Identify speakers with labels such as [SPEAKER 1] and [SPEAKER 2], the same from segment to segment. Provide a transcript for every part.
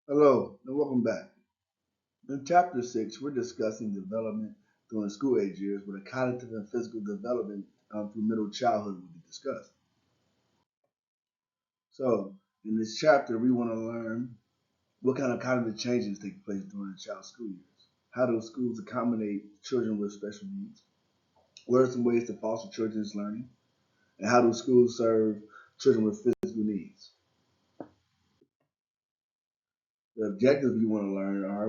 [SPEAKER 1] Hello and welcome back. In Chapter 6, we're discussing development during school age years where the cognitive and physical development through middle childhood will be discussed. So, in this chapter, we want to learn what kind of cognitive changes take place during a child's school years. How do schools accommodate children with special needs? What are some ways to foster children's learning? And how do schools serve children with physical needs? The objectives we want to learn are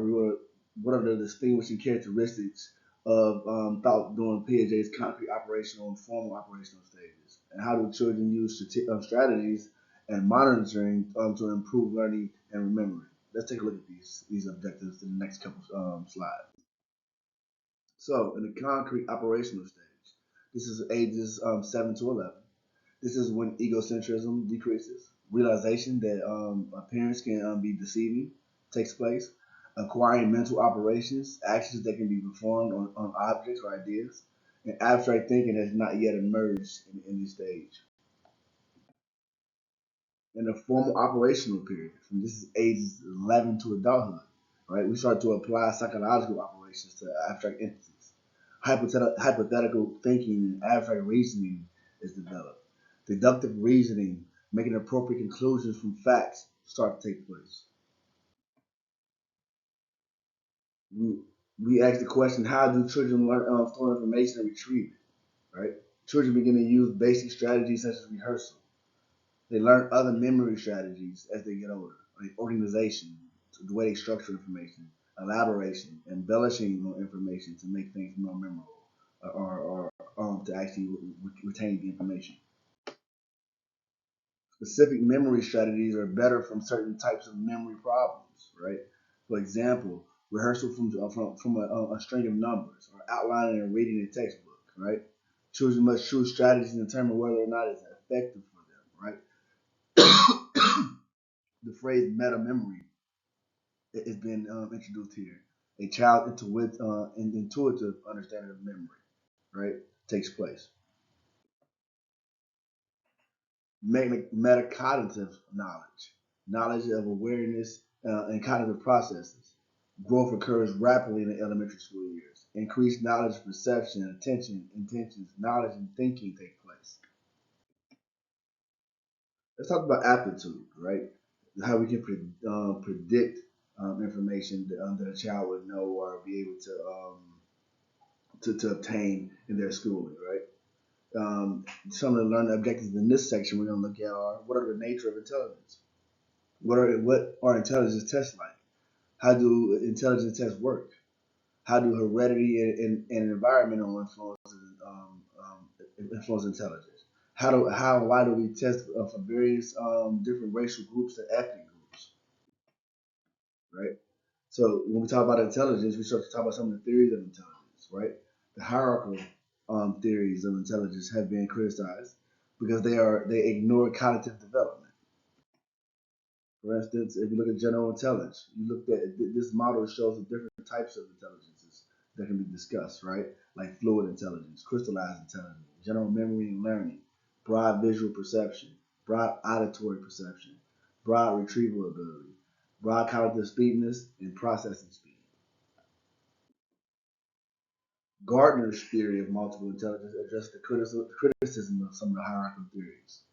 [SPEAKER 1] what are the distinguishing characteristics of thought during PAJ's concrete operational and formal operational stages, and how do children use strategies and monitoring to improve learning and remembering. Let's take a look at these objectives in the next couple slides. So, in the concrete operational stage, this is ages 7 to 11. This is when egocentrism decreases, realization that appearance can be deceiving takes place, acquiring mental operations, actions that can be performed on objects or ideas, and abstract thinking has not yet emerged in this stage. In the formal operational period, from this is ages 11 to adulthood, right, we start to apply psychological operations to abstract entities. Hypothetical thinking and abstract reasoning is developed. Deductive reasoning, making appropriate conclusions from facts, start to take place. We, we ask the question, how do children learn store information and retrieve it, right? Children begin to use basic strategies such as rehearsal. They learn other memory strategies as they get older, like organization, the way they structure information, elaboration, embellishing on information to make things more memorable, or to actually retain the information. Specific memory strategies are better from certain types of memory problems, right? For example, rehearsal from a string of numbers or outlining and reading a textbook, right? Children must choose strategies and determine whether or not it's effective for them, right? The phrase meta memory has been introduced here. A child intuitive understanding of memory, right, takes place. Metacognitive knowledge, knowledge of awareness and cognitive processes. Growth occurs rapidly in the elementary school years. Increased knowledge, perception, attention, intentions, knowledge, and thinking take place. Let's talk about aptitude, right? How we can predict information that a child would know or be able to obtain in their schooling, right? Some of the learning objectives in this section we're going to look at are what are the nature of intelligence? What are intelligence tests like? How do intelligence tests work? How do heredity and environmental influence intelligence? Why do we test for various different racial groups and ethnic groups, right? So when we talk about intelligence, we start to talk about some of the theories of intelligence, right? The hierarchical theories of intelligence have been criticized because they ignore cognitive development. For instance, if you look at general intelligence, you look at this model shows the different types of intelligences that can be discussed, right? Like fluid intelligence, crystallized intelligence, general memory and learning, broad visual perception, broad auditory perception, broad retrieval ability, broad cognitive speediness, and processing speed. Gardner's theory of multiple intelligence addressed the criticism of some of the hierarchical theories,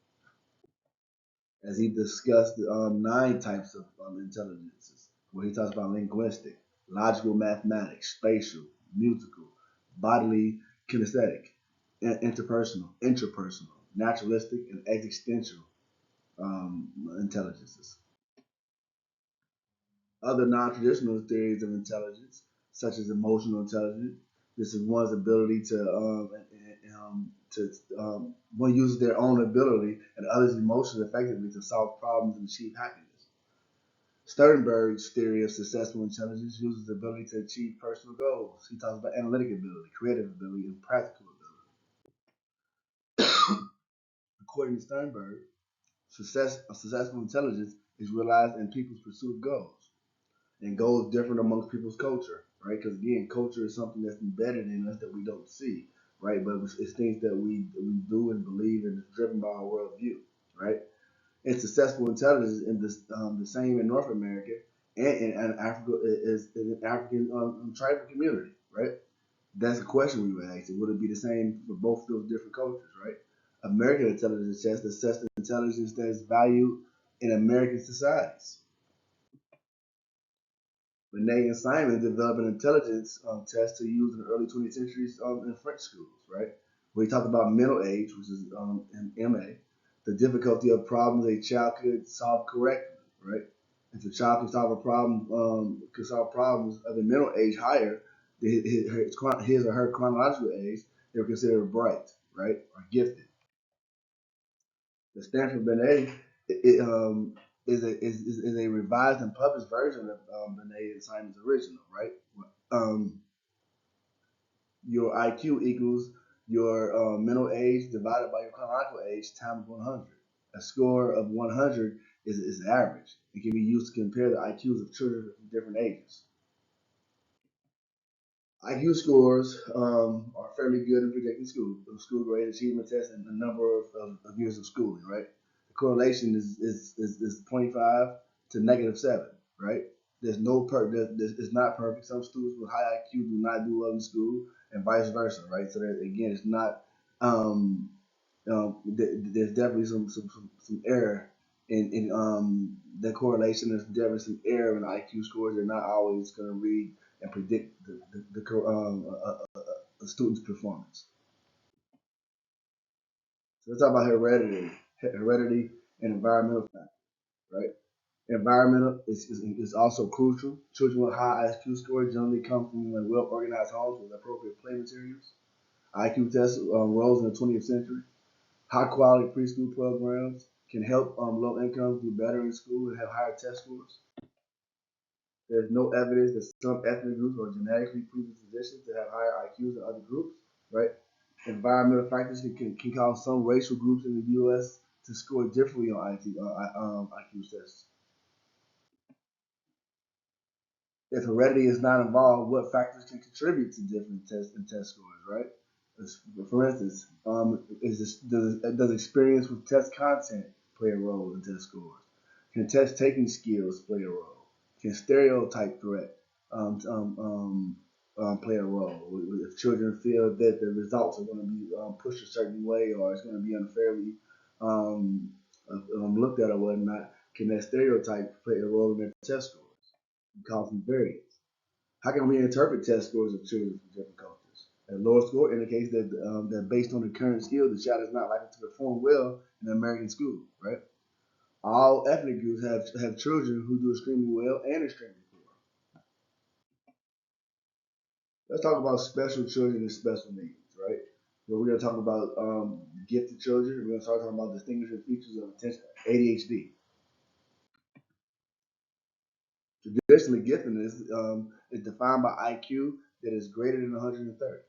[SPEAKER 1] as he discussed 9 types of intelligences, where he talks about linguistic, logical mathematics, spatial, musical, bodily kinesthetic, interpersonal, naturalistic, and existential intelligences. Other non-traditional theories of intelligence, such as emotional intelligence, this is one's ability one uses their own ability and others' emotions effectively to solve problems and achieve happiness. Sternberg's theory of successful intelligence uses the ability to achieve personal goals. He talks about analytic ability, creative ability, and practical ability. According to Sternberg, successful intelligence is realized in people's pursuit of goals. And goals differ amongst people's culture, right? Because again, culture is something that's embedded in us that we don't see, right? But it's things that we do and believe and is driven by our worldview, right? And successful intelligence in the same in North America and Africa is an African tribal community, right? That's a question we would ask. Would it be the same for both those different cultures, right? American intelligence test assess the intelligence that is valued in American societies. Renee and Simon developed an intelligence test to use in the early 20th centuries in French schools, right? We talked about mental age, which is in MA, the difficulty of problems a child could solve correctly, right? If a child can solve a problem, could solve problems of a mental age higher than his or her chronological age, they were considered bright, right, or gifted. The Stanford Binet is a revised and published version of Binet and Simon's original, right? Um, your IQ equals your mental age divided by your chronological age times 100. A score of 100 is average. It can be used to compare the IQs of children from different ages. IQ scores are fairly good in predicting school grade achievement tests and the number of years of schooling, right? The correlation is 0.5 to -7, right? There's no it's not perfect. Some students with high IQ do not do well in school, and vice versa, right? So that again, it's not. Um, there's definitely some error in the correlation. There's definitely some error in the IQ scores. They're not always going to read and predict the student's performance. So let's talk about heredity and environmental factors, right? Environmental is also crucial. Children with high IQ scores generally come from well-organized homes with appropriate play materials. IQ tests rose in the 20th century. High-quality preschool programs can help low incomes do better in school and have higher test scores. There's no evidence that some ethnic groups are genetically predispositioned to have higher IQs than other groups, right? Environmental factors can cause some racial groups in the U.S. to score differently on IQ tests. If heredity is not involved, what factors can contribute to different test and test scores, right? For instance, does experience with test content play a role in test scores? Can test taking skills play a role? Can stereotype threat play a role? If children feel that the results are going to be pushed a certain way or it's going to be unfairly um, looked at or whatnot, can that stereotype play a role in their test scores? Causing variance. How can we interpret test scores of children from different cultures? A lower score indicates that based on the current skill, the child is not likely to perform well in an American school, right? All ethnic groups have children who do extremely well and extremely poor. Let's talk about special children and special needs, right? So we're going to talk about gifted children. We're going to start talking about distinguishing features of attention ADHD. Traditionally, giftedness is defined by IQ that is greater than 130.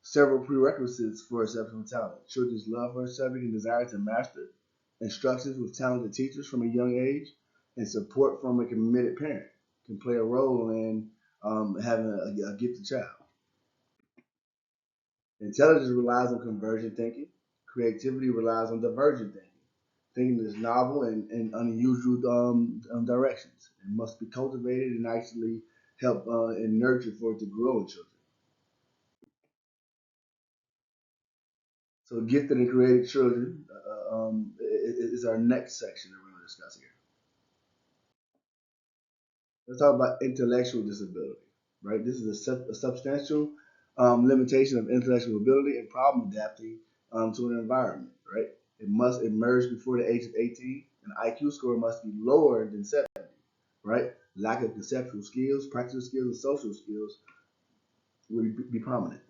[SPEAKER 1] Several prerequisites for exceptional talent. Children's love for a subject and desire to master, instructions with talented teachers from a young age, and support from a committed parent can play a role in having a gifted child. Intelligence relies on convergent thinking. Creativity relies on divergent thinking. Thinking is novel and unusual directions. It must be cultivated and actually help and nurtured for it to grow in children. So gifted and creative children is our next section that we're going to discuss here. Let's talk about intellectual disability, right? This is a substantial limitation of intellectual ability and problem adapting to an environment, right? It must emerge before the age of 18. An IQ score must be lower than 70, right? Lack of conceptual skills, practical skills, and social skills will be prominent.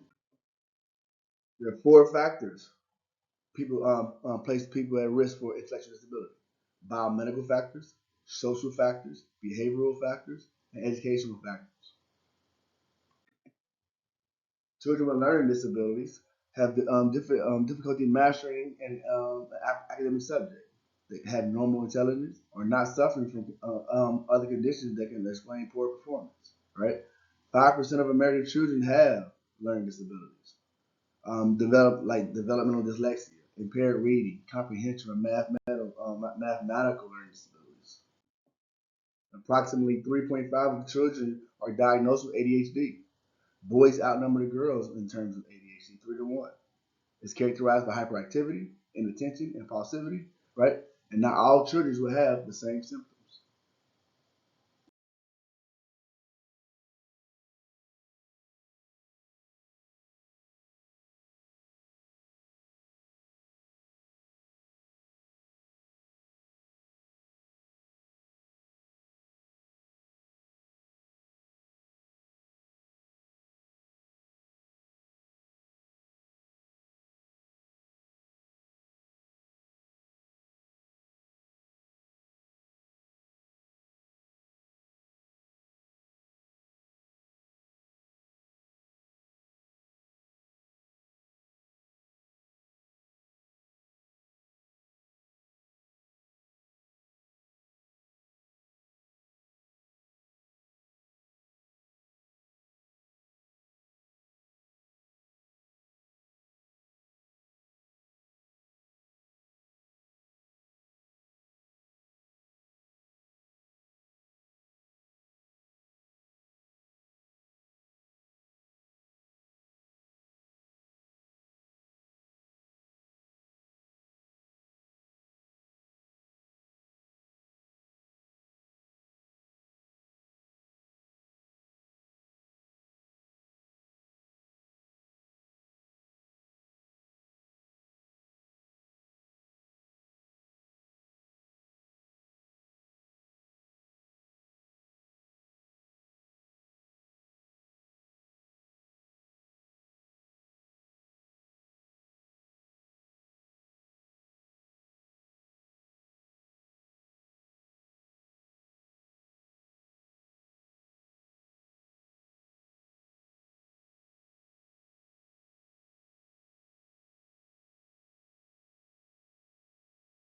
[SPEAKER 1] There are four factors people place people at risk for intellectual disability: biomedical factors, social factors, behavioral factors, and educational factors. Children with learning disabilities have difficulty mastering an academic subject. They have normal intelligence or not suffering from other conditions that can explain poor performance. Right? 5% of American children have learning disabilities. Developmental dyslexia, impaired reading, comprehension, or mathematical learning disabilities. Approximately 3.5 of the children are diagnosed with ADHD. Boys outnumber the girls in terms of ADHD 3 to 1. It's characterized by hyperactivity, inattention, impulsivity, right? And not all children will have the same symptoms.